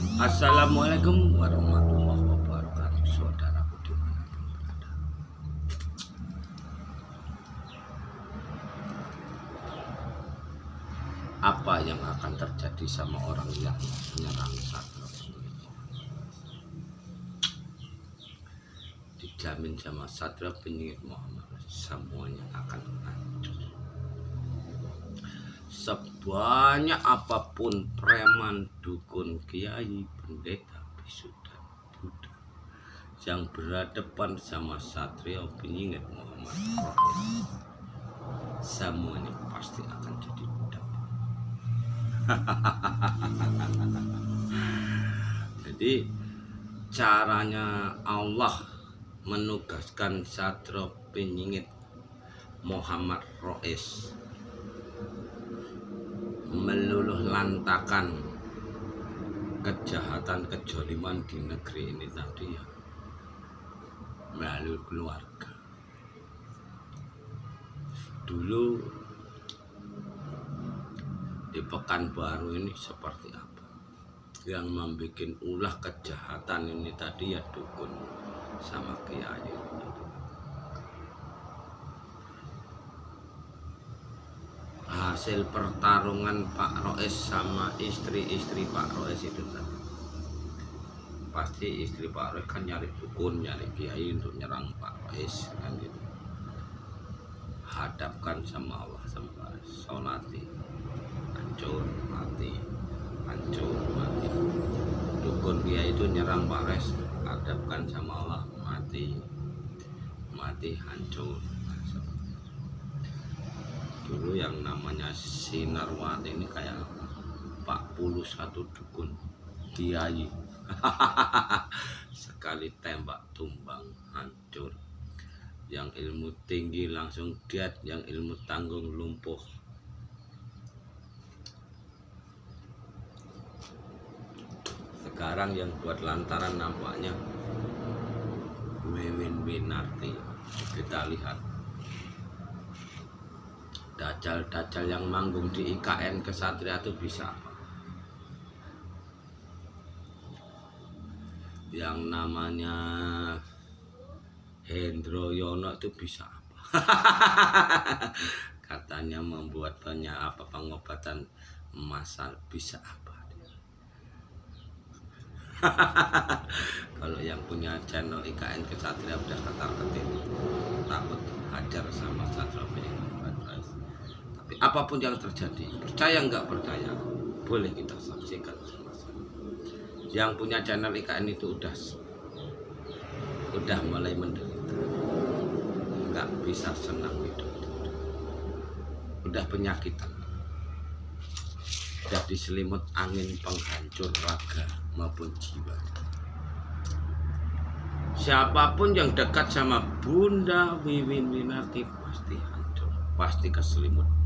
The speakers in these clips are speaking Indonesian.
Assalamualaikum warahmatullahi wabarakatuh. Saudaraku dimanapun berada, apa yang akan terjadi sama orang yang menyerang Satrio? Dijamin sama Satrio Penyingit Muhammad, semuanya akan hancur. Sebanyak apapun preman, dukun, kiai, pendeta, bisu, dan buddha yang berhadapan sama Satrio Penyingit Muhammad, semuanya pasti akan jadi budak. Jadi caranya Allah menugaskan Satrio Penyingit Muhammad Rois meluluh lantakan kejahatan kejoliman di negeri ini tadi ya, melalui keluarga. Dulu di Pekanbaru ini seperti apa? Yang membuat ulah kejahatan ini tadi ya dukun sama kiai. Hasil pertarungan Pak Rois sama istri-istri Pak Rois itu tadi, pasti istri Pak Rois kan nyari dukun, nyari kiai untuk nyerang Pak Rois kan gitu. Hadapkan sama Allah, sama solati, hancur mati, hancur mati. Dukun kiai itu nyerang Pak Rois, hadapkan sama Allah, mati, mati, hancur. Dulu yang namanya Sinarwati ini kayak 41 dukun kiai sekali tembak tumbang hancur. Yang ilmu tinggi langsung diat, yang ilmu tanggung lumpuh. Sekarang yang buat lantaran nampaknya Wiwin Winarti. Kita lihat dajal-dajal yang manggung di IKN Kesatria itu bisa apa? Yang namanya Hendro Yono itu bisa apa? Katanya membuat banyak apa pengobatan massal, bisa apa dia? Kalau yang punya channel IKN Kesatria udah ketar-ketir, takut hajar sama Satrio Penyingit. Tapi apapun yang terjadi, percaya nggak percaya, boleh kita saksikan sama-sama. Yang punya channel IKN itu udah mulai menderita, nggak bisa senang hidup, udah penyakitan, udah diselimut angin penghancur raga maupun jiwa. Siapapun yang dekat sama Bunda Wiwin Winarti pasti hancur, pasti keselimut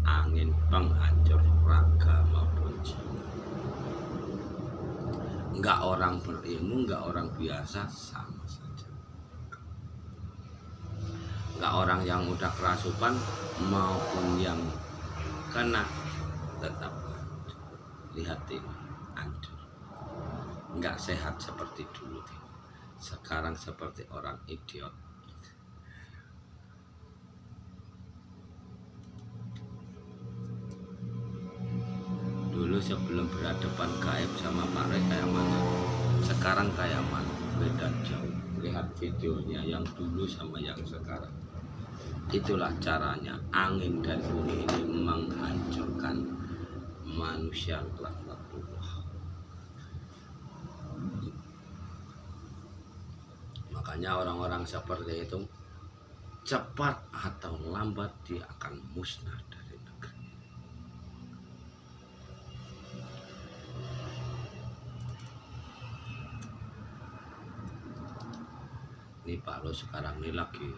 angin penghancur raga maupun jiwa. Enggak orang berilmu, enggak orang biasa, sama saja. Enggak orang yang udah kerasukan maupun yang kena, tetap hancur. Lihat ini, hancur. Enggak sehat seperti dulu. Sekarang seperti orang idiot. Dulu sebelum berhadapan gaib sama Pak Rois kayak mana, sekarang kayak mana, beda jauh. Lihat videonya yang dulu sama yang sekarang. Itulah caranya angin dan bumi ini menghancurkan manusia laknatullah. Makanya orang-orang seperti itu cepat atau lambat dia akan musnah dari negeri. Ini Pak Rois sekarang ini lagi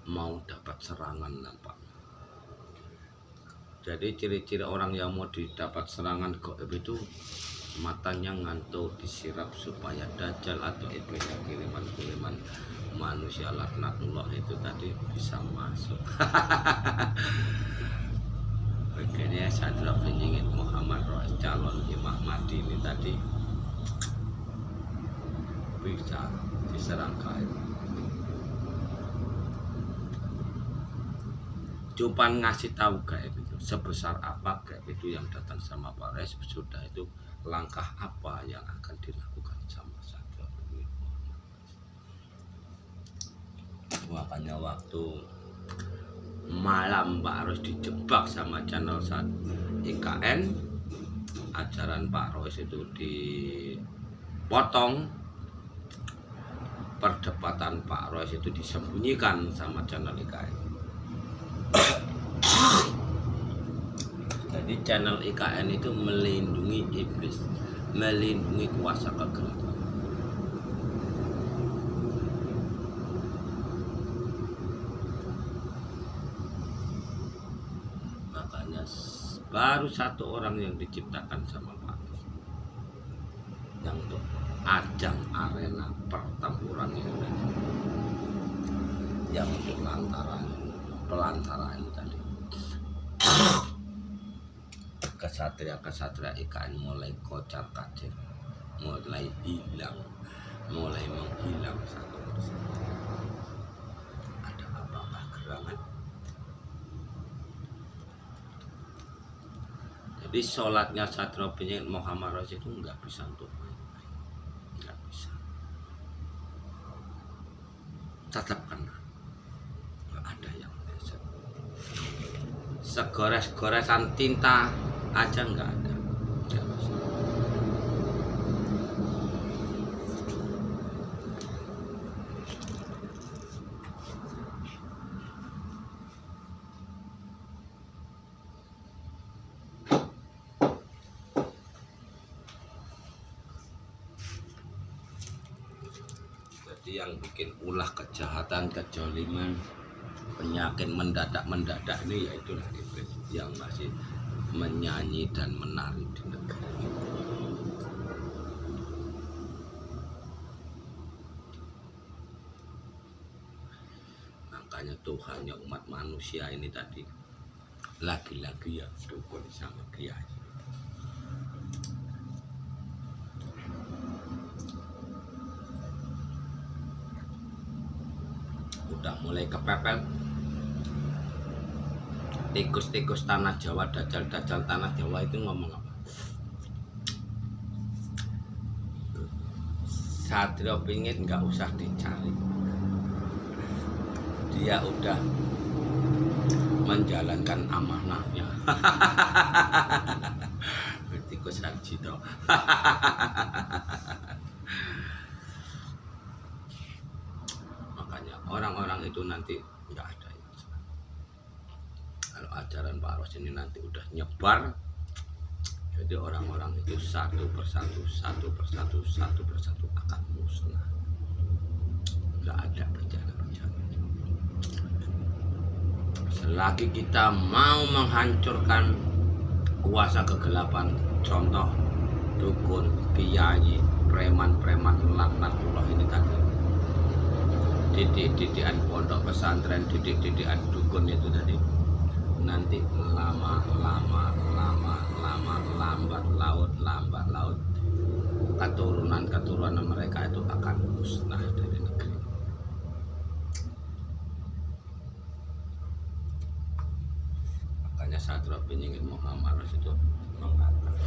mau dapat serangan nampaknya. Jadi ciri-ciri orang yang mau didapat serangan gaib itu matanya ngantuk, disirap supaya dajjal atau iblis kiriman-kiriman manusia laknatullah itu tadi bisa masuk. Begini Satrio Penyingit Muhammad Rois calon Imam Mahdi Saudi ini tadi bisa diserang gaib. Cuman ngasih tahu gaib itu sebesar apa gaib itu yang datang sama Pak Res, sudah itu langkah apa yang akan dilakukan sama Satrio Pingit. Makanya waktu malam Pak Ros dijebak sama channel IKN, ajaran Pak Ros itu dipotong, perdebatan Pak Ros itu disembunyikan sama channel IKN. Jadi channel IKN itu melindungi iblis, melindungi kuasa kegelapan. Makanya baru satu orang yang diciptakan sama Pak Ros, yang untuk ajang arena pertempuran itu tadi, yang untuk pelantaran itu tadi. Kesatria IKN mulai kocar kacir, mulai hilang, mulai menghilang satu persatu. Ada apakah gerangan? Jadi sholatnya Satrio Pingit Muhammad Ros itu nggak bisa untuk main-main, nggak bisa. Tetap kena, nggak ada yang bisa. Segores-goresan tinta aja nggak ada, nggak bisa. Jadi yang bikin ulah kejahatan, kejoliman, penyakit mendadak ini yaitu iblis yang masih menyanyi dan menari di negeri ini. Makanya Tuhannya umat manusia ini tadi lagi-lagi ya dukun sama kiai. Udah mulai kepepet. Tikus-tikus tanah Jawa, dajal-dajal tanah Jawa itu ngomong apa? Satrio Pingit nggak usah dicari, dia udah menjalankan amanahnya. Tikus Rajito. Makanya orang-orang itu nanti nggak ada. Ajaran Pak Ros ini nanti udah nyebar, jadi orang-orang itu satu persatu akan musnah. Nggak ada bencana. Selagi kita mau menghancurkan kuasa kegelapan, contoh dukun, kiai, preman-preman, laknatullah ini tadi, didik-didikan pondok pesantren, didik-didikan dukun itu tadi, nanti lambat laut keturunan mereka itu akan musnah dari negeri. Makanya Satrio Pingit Muhammad Ros itu mengatakan,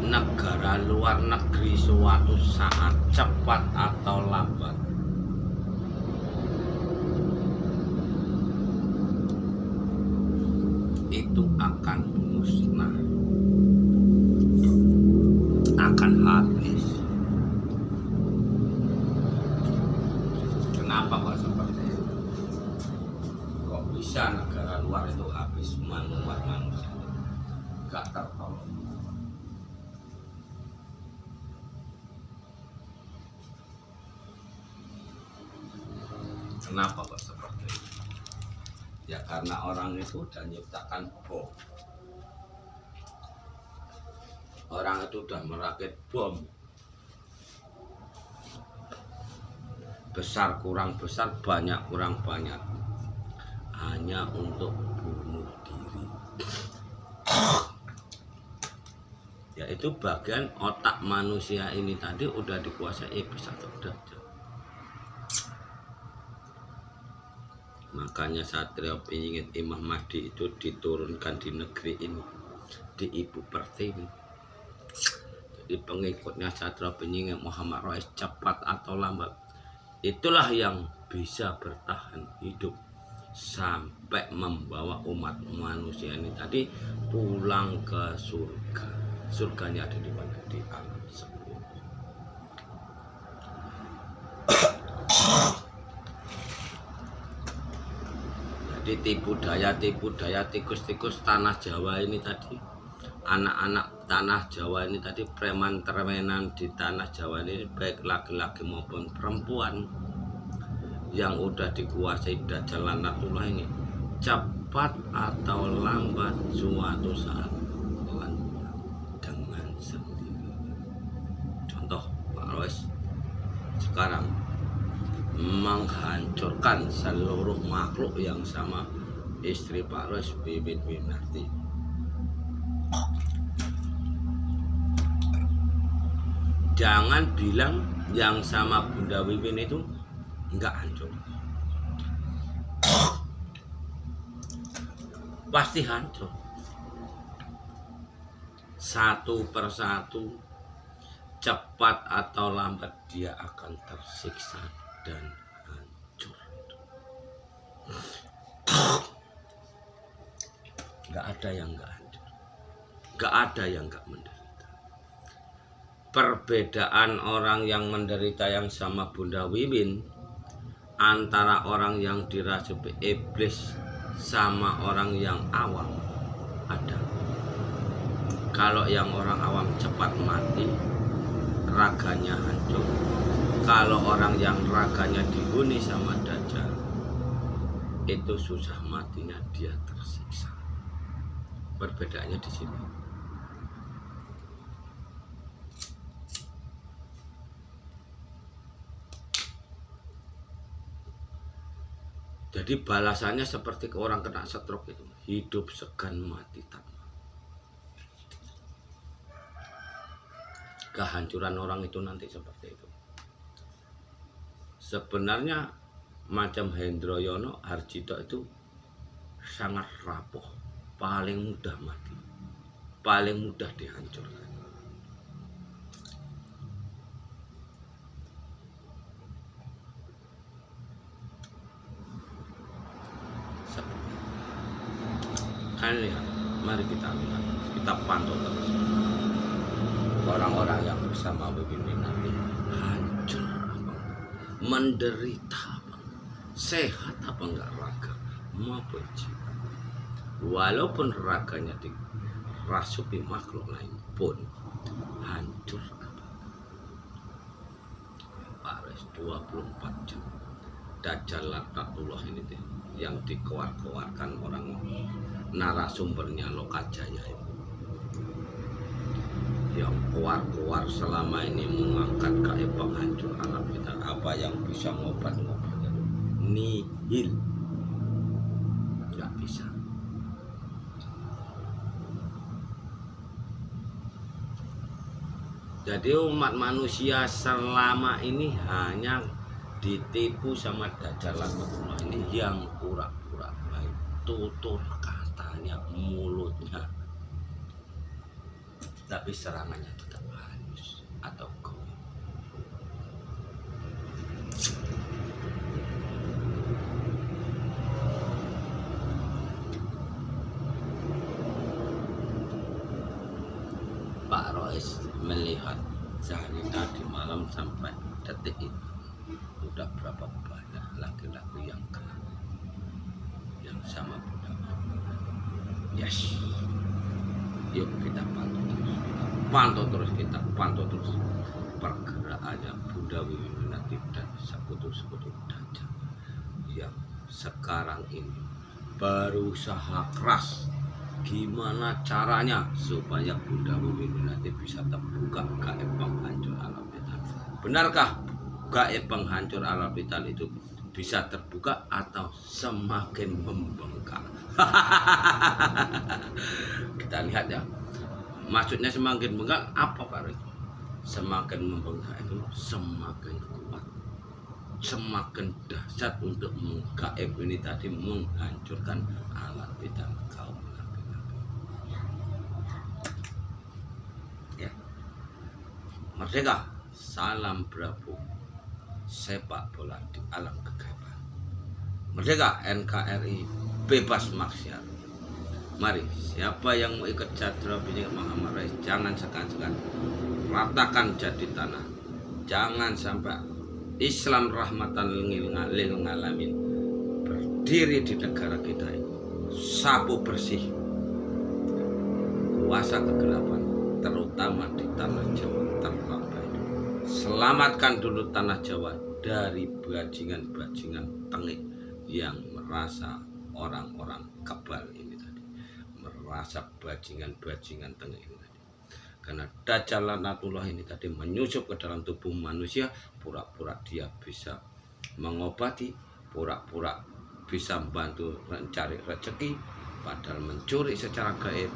negara luar negeri suatu saat cepat atau lambat itu akan musnah, akan habis. Kenapa kok seperti itu? Kok bisa negara luar itu habis umat manusia gak tertolong? Kenapa kok seperti itu? Ya karena orang itu udah nyiptakan bom. Orang itu udah merakit bom. Besar kurang besar, banyak kurang banyak. Hanya untuk bunuh diri. yaitu bagian otak manusia ini tadi udah dikuasai iblis atau dajjal. Makanya Satrio ingin Imam Mahdi itu diturunkan di negeri ini, di Ibu Pertiwi. Jadi pengikutnya Satrio ingin Muhammad Rais cepat atau lambat, itulah yang bisa bertahan hidup sampai membawa umat manusia ini tadi pulang ke surga. Surganya ada di mana? Di alam sembuh. Jadi tipu daya tikus-tikus tanah Jawa ini tadi, anak-anak tanah Jawa ini tadi, preman-premenan di tanah Jawa ini, baik laki-laki maupun perempuan yang udah dikuasai Dajjal Laknatullah ini, cepat atau lambat suatu saat lenyap dengan sendiri. Contoh Pak Rois sekarang menghancurkan seluruh makhluk yang sama istri Pak Rois, Bibit Winarti. Jangan bilang yang sama Bunda Wiwin itu enggak hancur. Pasti hancur. Satu persatu, cepat atau lambat dia akan tersiksa dan hancur. Nggak ada yang nggak hancur, nggak ada yang nggak menderita. Perbedaan orang yang menderita yang sama Bunda Wiwin antara orang yang dirasuki iblis sama orang yang awam ada. Kalau yang orang awam cepat mati, raganya hancur. Kalau orang yang raganya dihuni sama Dajjal, itu susah matinya, dia tersiksa. Perbedaannya di sini. Jadi balasannya seperti ke orang kena stroke itu, hidup segan mati tak. Kehancuran orang itu nanti seperti itu. Sebenarnya macam Hendroyono, Harjito itu sangat rapuh, paling mudah mati, paling mudah dihancurkan. Kalian lihat, mari kita lihat, kita pantau terus orang-orang yang bersama begini nanti hancur apa, menderita apa, sehat apa enggak raga maupun jiwa. Walaupun raganya dirasuki makhluk lain pun hancur apa. Paris 24 jam Dajjal Laknatullah ini yang dikeluarkan orang narasumbernya Lokajaya itu, yang keluar selama ini mengangkat gaib penghancur alam kita. Apa yang bisa ngobat-ngobatnya? Nihil, nggak bisa. Jadi umat manusia selama ini hanya ditipu sama Dajjal Laknatullah ini yang pura-pura baik, tutur katanya, mulutnya, tapi serangannya tetap halus atau goib. Pak Rois melihat dari tadi malam sampai detik ini udah berapa banyak laki-laki yang kena yang sama Bunda. Yes, yuk kita pantau terus pergerakannya Bunda Wiwinati dan sekutu-sekutu Dajjal yang sekarang ini berusaha keras gimana caranya supaya Bunda Wiwinati bisa terbuka gaib penghancur alam vital. Benarkah gaib penghancur alam vital itu bisa terbuka atau semakin membengkak? Kita lihat ya, Maksudnya semakin bengkak apa Pak Roy? Semakin membengkak itu semakin kuat, semakin dahsyat untuk gaib ini tadi menghancurkan alat vital kaum nabi-nabi. Ya. Merdeka, salam Bravo, sepak bola di alam kegaiban. Merdeka, NKRI bebas maksiat. Mari, siapa yang mau ikut Chandra Binjai Muhammad Rais, jangan segan-segan ratakan jadi tanah. Jangan sampai Islam rahmatan lil alamin berdiri di negara kita ini. Sapu bersih kuasa kegelapan, terutama di tanah Jawa terlambat itu. Selamatkan dulu tanah Jawa dari bajingan-bajingan tengik yang merasa orang-orang kebal ini tadi, merasa bajingan-bajingan tengik ini tadi. Karena Dajjal laknatullah ini tadi menyusup ke dalam tubuh manusia, pura-pura dia bisa mengobati, pura-pura bisa membantu mencari rezeki, padahal mencuri secara gaib,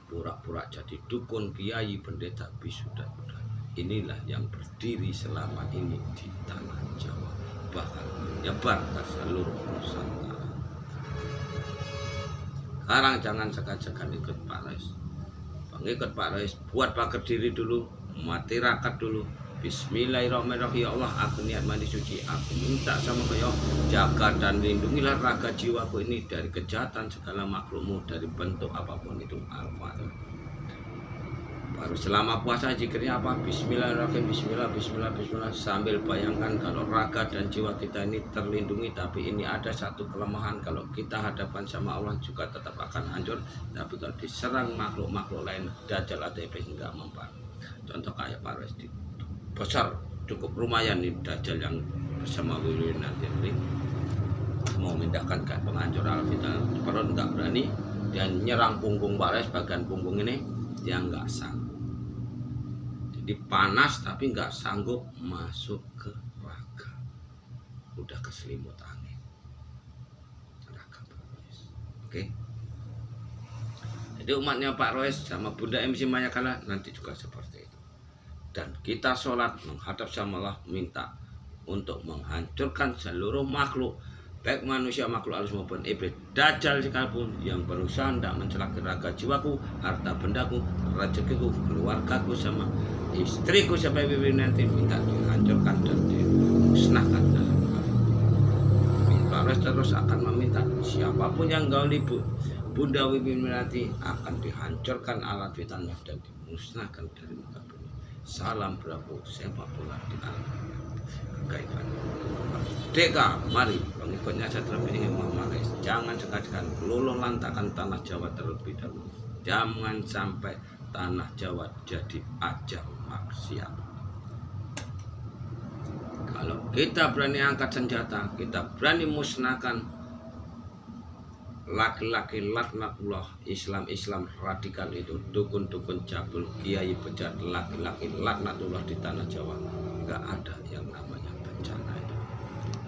pura-pura jadi dukun, kiai, pendeta, bisu dan buddha. Inilah yang berdiri selama ini di tanah Jawa, bahkan menyebar ke seluruh Nusantara. Sekarang jangan segan-segan ikut Pak Rais. Ikut Pak Rais, buat pakai diri dulu, mati rakat dulu. Bismillahirrahmanirrahim. Ya Allah, aku niat mandi suci. Aku minta sama Kau, jaga dan lindungilah raga jiwaku ini dari kejahatan segala makhlukmu, dari bentuk apapun itu. Al-Fatihah. Baru selama puasa zikirnya apa? Bismillahirrahmanirrahim, bismillah, bismillah, bismillah. Sambil bayangkan kalau raga dan jiwa kita ini terlindungi, tapi ini ada satu kelemahan. Kalau kita hadapan sama Allah juga tetap akan hancur. Tapi kalau diserang makhluk-makhluk lain, Dajjal atau iblis enggak mempan. Contoh kayak Pak Rais, besar, cukup lumayan nih Dajjal yang bersama Willy nanti mau memindahkan ke penghancur alam vital, perut enggak berani, dan nyerang punggung Pak Rais, bagian punggung ini dia enggak sanggup. Jadi panas tapi nggak sanggup masuk ke raga, udah keselimut angin raga Pak Rois. Oke. Jadi umatnya Pak Rois sama Bunda MC Mayakala nanti juga seperti itu. Dan kita sholat menghadap sama Allah, minta untuk menghancurkan seluruh makhluk, baik manusia, makhluk halus maupun iblis, Dajjal sekalipun yang berusaha tidak mencelakai raga jiwaku, harta bendaku, rezekiku, keluargaku, sama istriku sampai bibi nanti minta dihancurkan dan dimusnahkan dalam Pak Rais terus akan meminta siapapun yang gauli Bunda Wibi nanti akan dihancurkan alat vitalnya dan dimusnahkan dari muka bumi. Salam Bravo, sepak bola di alam kegaiban. Merdeka, mari pengikutnya Chandra Binjai Muhammad Rais, jangan sekali-sekali luluh lantakan tanah Jawa terlebih dahulu. Jangan sampai tanah Jawa jadi ajang maksiat. Kalau kita berani angkat senjata, kita berani musnahkan laki-laki laknatullah, Islam radikal itu, dukun-dukun cabul, kiai pejabat, laki-laki laknatullah di tanah Jawa, nggak ada yang namanya bencana itu.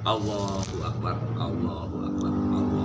Allahu Akbar, Allahu Akbar, Allah.